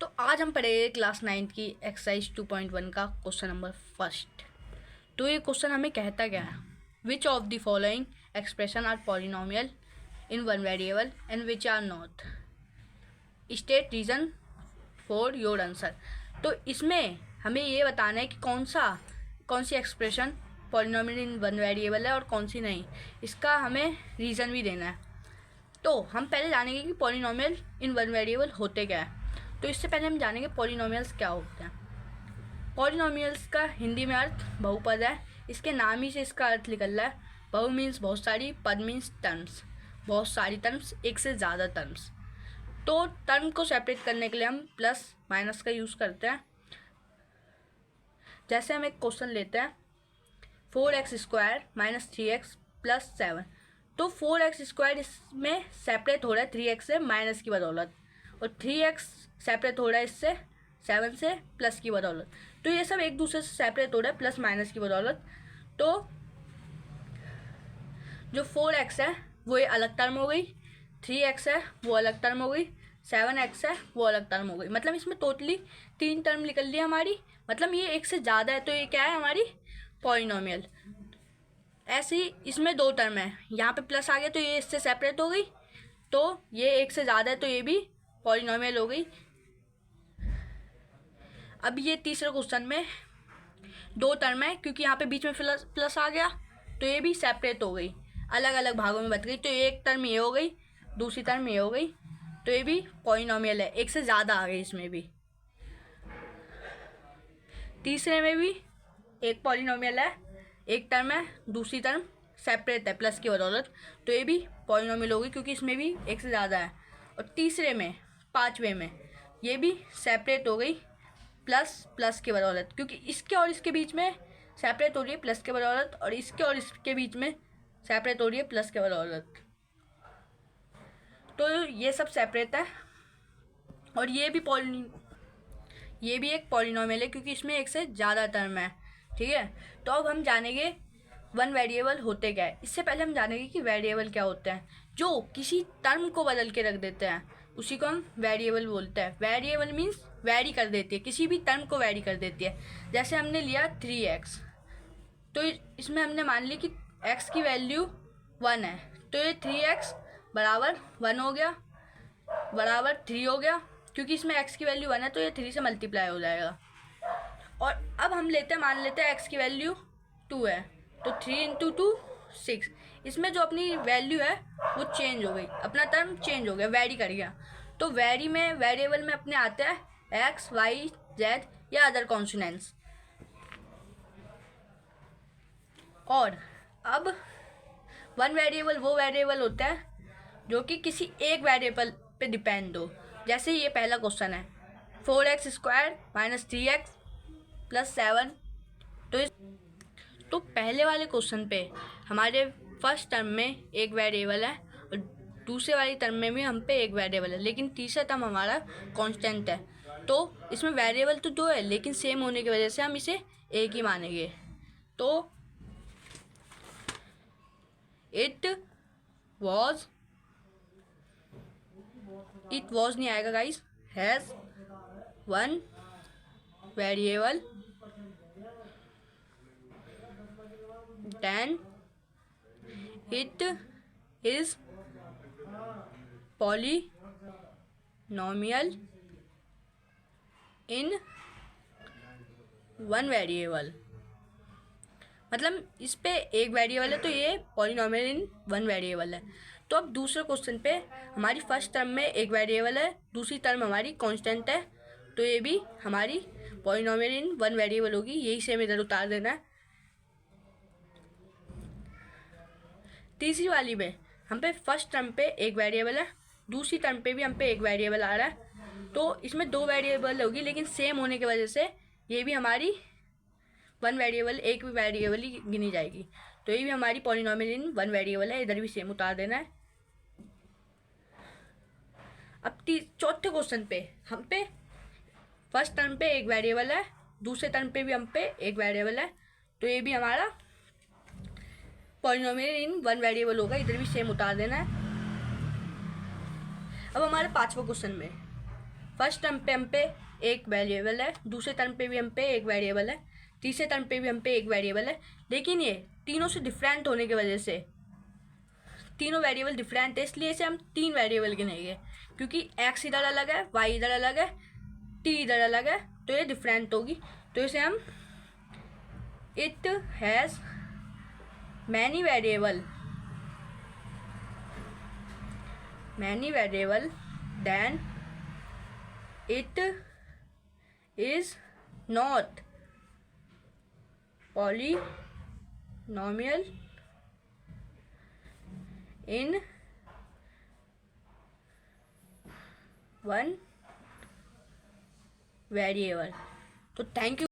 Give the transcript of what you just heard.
तो आज हम पढ़ेंगे क्लास 9 की एक्सरसाइज 2.1 का क्वेश्चन नंबर फर्स्ट। तो ये क्वेश्चन हमें कहता क्या है, which of the following expression are polynomial in one variable and which are not, state reason for your answer. तो इसमें हमें ये बताना है कि कौन सी expression polynomial in one variable है और कौन सी नहीं, इसका हमें रीज़न भी देना है। तो हम पहले जानेंगे कि पॉलिनोमियल इन वन वेरिएबल होते क्या है। तो इससे पहले हम जानेंगे पॉलिनोमियल्स क्या होते हैं। पॉलिनोमियल्स का हिंदी में अर्थ बहुपद है, इसके नाम ही से इसका अर्थ निकल रहा है। बहु मीन्स बहुत सारी, पद मीन्स टर्म्स, बहुत सारी टर्म्स, एक से ज़्यादा टर्म्स। तो टर्म को सेपरेट करने के लिए हम प्लस माइनस का यूज़ करते हैं। जैसे हम एक क्वेश्चन लेते हैं 4x² माइनस 3x प्लस 7। तो 4x² इसमें सेपरेट हो रहा है 3x से माइनस की बदौलत, और 3x सेपरेट हो रहा है इससे 7 से प्लस की बदौलत। तो ये सब एक दूसरे से सेपरेट हो रहा है प्लस माइनस की बदौलत। तो जो 4x है वो ये अलग टर्म हो गई, 3x है वो अलग टर्म हो गई, 7x है वो अलग टर्म हो गई। मतलब इसमें टोटली 3 टर्म निकल ली हमारी। मतलब ये एक से ज़्यादा है, तो ये क्या है हमारी पॉलिनोमियल। ऐसे ही इसमें 2 टर्म है, यहाँ पे प्लस आ गया तो ये इससे सेपरेट हो गई, तो ये एक से ज़्यादा है तो ये भी पॉलिनोमियल हो गई। अब ये तीसरे क्वेश्चन में 2 टर्म है, क्योंकि यहाँ पे बीच में प्लस आ गया तो ये भी सेपरेट हो गई, अलग अलग भागों में बट गई। तो एक टर्म ये हो गई, दूसरी टर्म ये हो गई, तो ये भी पॉलिनोमियल है, एक से ज़्यादा आ गई। इसमें भी तीसरे में भी एक पॉलिनोमियल है, एक टर्म है, दूसरी टर्म सेपरेट है प्लस की बदौलत, तो ये भी पॉलिनोमियल होगी क्योंकि इसमें भी एक से ज़्यादा है। और तीसरे में 5वें में ये भी सेपरेट हो गई प्लस की बदौलत, क्योंकि इसके और इसके बीच में सेपरेट हो रही है प्लस के बदौलत, और इसके और इसके बीच में सेपरेट हो रही है प्लस के बदौलत। तो ये सब सेपरेट है, और ये भी एक पॉलिनोमियल है क्योंकि इसमें एक से ज़्यादा टर्म है। ठीक है, तो अब हम जानेंगे वन वेरिएबल होते क्या है। इससे पहले हम जानेंगे कि वेरिएबल क्या होते हैं। जो किसी टर्म को बदल के रख देते हैं उसी को हम वेरिएबल बोलते हैं। वेरिएबल मीन्स वैरी कर देती है, किसी भी टर्म को वैरी कर देती है। जैसे हमने लिया 3x, तो इसमें हमने मान ली कि x की वैल्यू 1 है, तो ये 3x बराबर 1 हो गया, बराबर 3 हो गया। क्योंकि इसमें x की वैल्यू 1 है तो ये 3 से मल्टीप्लाई हो जाएगा। और अब हम मान लेते हैं x की वैल्यू 2 है, तो 3 × 2 6। इसमें जो अपनी वैल्यू है वो चेंज हो गई, अपना टर्म चेंज हो गया, वैरी कर गया। तो वेरिएबल में अपने आते हैं x, y, z या अदर कॉन्सोनेंट्स। और अब वन वेरिएबल वो वेरिएबल होता है जो कि किसी एक वेरिएबल पे डिपेंड हो। जैसे ये पहला क्वेश्चन है 4x² माइनस 3x प्लस 7। तो पहले वाले क्वेश्चन पे हमारे फर्स्ट टर्म में एक वेरिएबल है और दूसरे वाली टर्म में भी हम पे एक वेरिएबल है, लेकिन तीसरा टर्म हमारा कांस्टेंट है। तो इसमें वेरिएबल तो 2 है, लेकिन सेम होने की वजह से हम इसे एक ही मानेंगे। तो इट वॉज नहीं आएगा guys, has one variable then it is polynomial in one variable। मतलब इस पे एक वेरिएबल है तो ये पॉलिनोमियल इन वन वेरिएबल है। तो अब दूसरे क्वेश्चन पे हमारी फर्स्ट टर्म में एक वेरिएबल है, दूसरी टर्म हमारी कांस्टेंट है, तो ये भी हमारी पॉलिनोमियल इन वन वेरिएबल होगी। यही सेम इधर उतार देना है। तीसरी वाली में हम पे फर्स्ट टर्म पे एक वेरिएबल है, दूसरी टर्म पे भी हम पे एक वेरिएबल आ रहा है, तो इसमें 2 वेरिएबल होगी, लेकिन सेम होने की वजह से ये भी हमारी वन वेरिएबल, एक भी वेरिएबल ही गिनी जाएगी। तो ये भी हमारी पॉलिनोमियल इन वन वेरिएबल है, इधर भी सेम उतार देना है। अब चौथे क्वेश्चन पे हम पे फर्स्ट टर्म पे एक वेरिएबल है, दूसरे टर्म पे भी हम पे एक वेरिएबल है, तो ये भी हमारा पॉलिनोमियल इन वन वेरिएबल होगा, इधर भी सेम उतार देना है। अब हमारे 5वां क्वेश्चन में फर्स्ट टर्म पे हम पे एक वेरिएबल है, दूसरे टर्म पे भी हम पे एक वेरिएबल है, तीसरे टर्म पे भी हम पे एक वेरिएबल है। लेकिन ये तीनों से डिफरेंट होने की वजह से, तीनों वेरिएबल डिफरेंट है, इसलिए इसे हम 3 वेरिएबल गिनेंगे, क्योंकि एक्स इधर अलग है, वाई इधर अलग है, टी इधर अलग है, तो ये डिफरेंट होगी। तो इसे हम it has many variable then it is not polynomial in one variable। तो थैंक यू।